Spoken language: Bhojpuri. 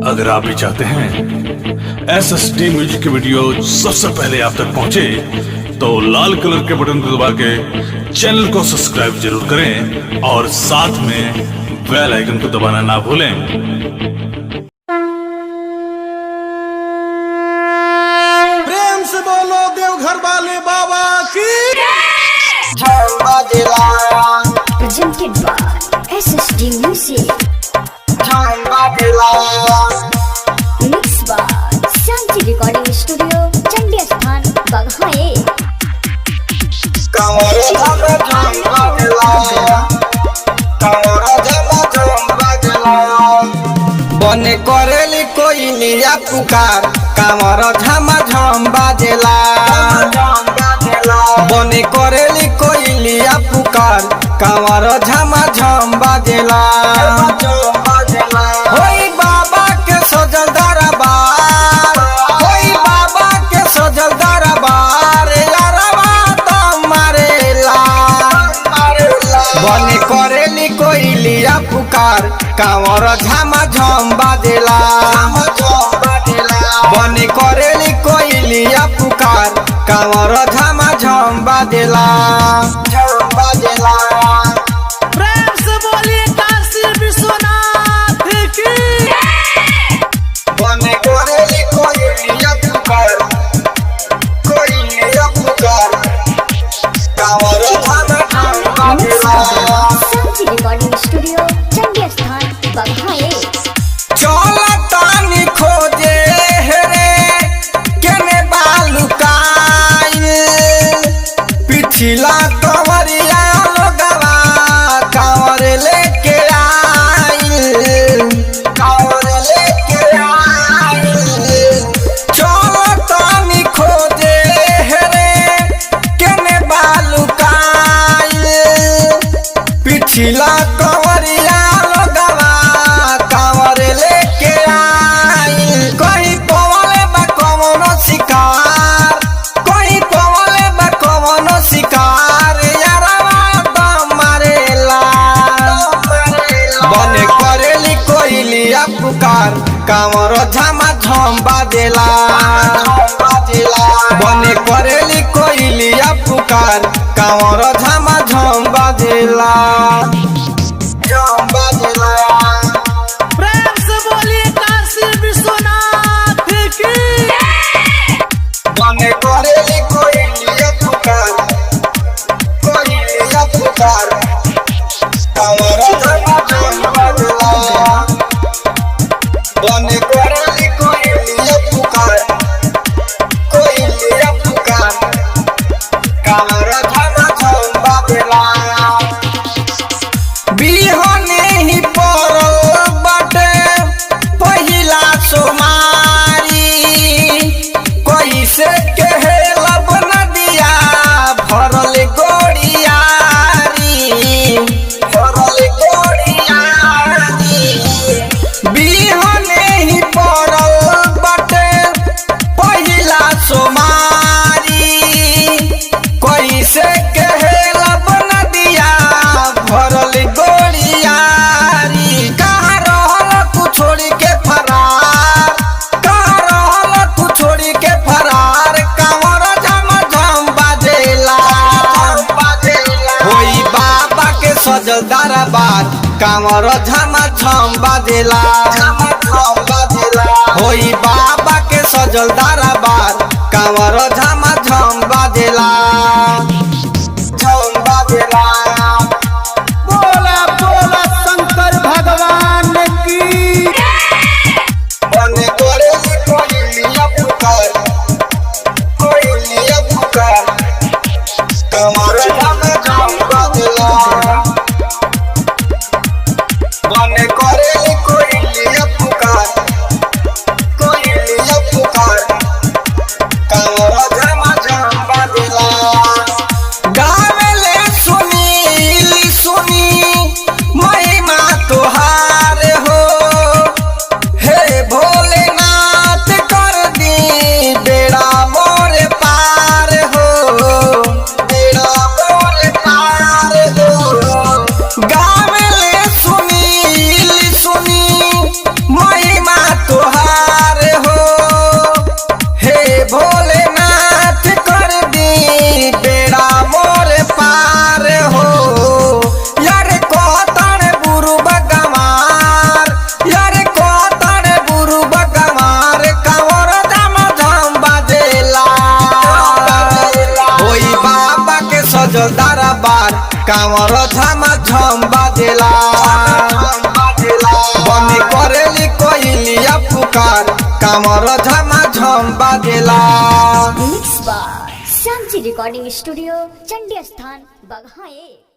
अगर आप भी चाहते हैं SSD म्यूजिक की वीडियो सबसे पहले आप तक पहुंचे, तो लाल कलर के बटन को दबा के चैनल को सब्सक्राइब जरूर करें और साथ में बेल आइकन को दबाना ना भूलें। प्रेम से बोलो देवघर वाले बाबा की। Presented by SSD Music. Mixed by Shanti Recording Studio, Chandi Sthan, Baghae. बने करेली कोई निया पुकार, कामर झमा झम बाजेला। बने करेली कोई लिया पुकार, कामर झमा झम बाजेला। होई बाबा के सजल दरबार, होई बाबा के सजल दरबार, यारवा तो मारेला। बने करेली कोई लिया पुकार, कामर झमा झम बाजेला। बने करेली कोई लिया पुकार, कामर झमा झम बाजेला। प्रेम से बोलिए काशी विश्वनाथ की। बने करेली कोई लिया पुकार, कोई लिया पुकार, कामर झमा झम बाजेला। Shanti Recording Studio, Chandi Sthan, Baghae. चलतानी खोजे हेरे केने बालुकाइल, पिछला कंवरिया लोगवा कांवर लेके आइल, कांवर लेके आइल। चलतानी खोजे हेरे केने बालुकाइल, पिछला कंवरिया लोगवा कांवर लेके आइल। कहीं पवले बा कवनो शिकार, कहीं पवले बा कवनो शिकार, यारवा तो मारेला। बने करेली कोई लिया पुकार, कांवर झमा झम बाजेला। बने करेली कोई लिया पुकार, कांवर झमा झम बाजेला। प्रेम से बोलिए काशी विश्वनाथ की। बने करेली कोई लिया पुकार, कोई लिया पुकार, कांवर झमा झम बाजेला। बने करेली कोई लिया पुकार, कोई लिया पुकार, कांवर झमा झम बाजेला। बिहने ही पड़ल बाटे पहिला सोमारी, कैसे कहेलब नदिया भरल गोड़ियारी, भरल गोड़ियारी। बिहने ही पड़ल बाटे पहिला सोमारी, कैसे कहेलब नदिया भरल गोड़ियारी। कहाँ रहल तू छोड़ी के फरार, कहाँ रहल तू छोड़ी के फरार, कांवर झमा झम बाजेला। होई बाबा के सजल दरबार, कांवर झमा झम बाजेला। होई बाबा के सजल दरबार, कांवर झमा झम बाजेला। झम बाजेला। बोला बोला शंकर भगवान की। बने करेली कोई लिया पुकार, कोई लिया पुकार, कांवर झमा झम बाजेला। बने करेली कोई लिया पुकार, कोई लिया पुकार, कांवर झमा झम बाजेला बनी करेली कोइलिया पुकार कांवर झमा झम बाजेला। Mix by Shyamji recording studio Chandi Sthan बघाए।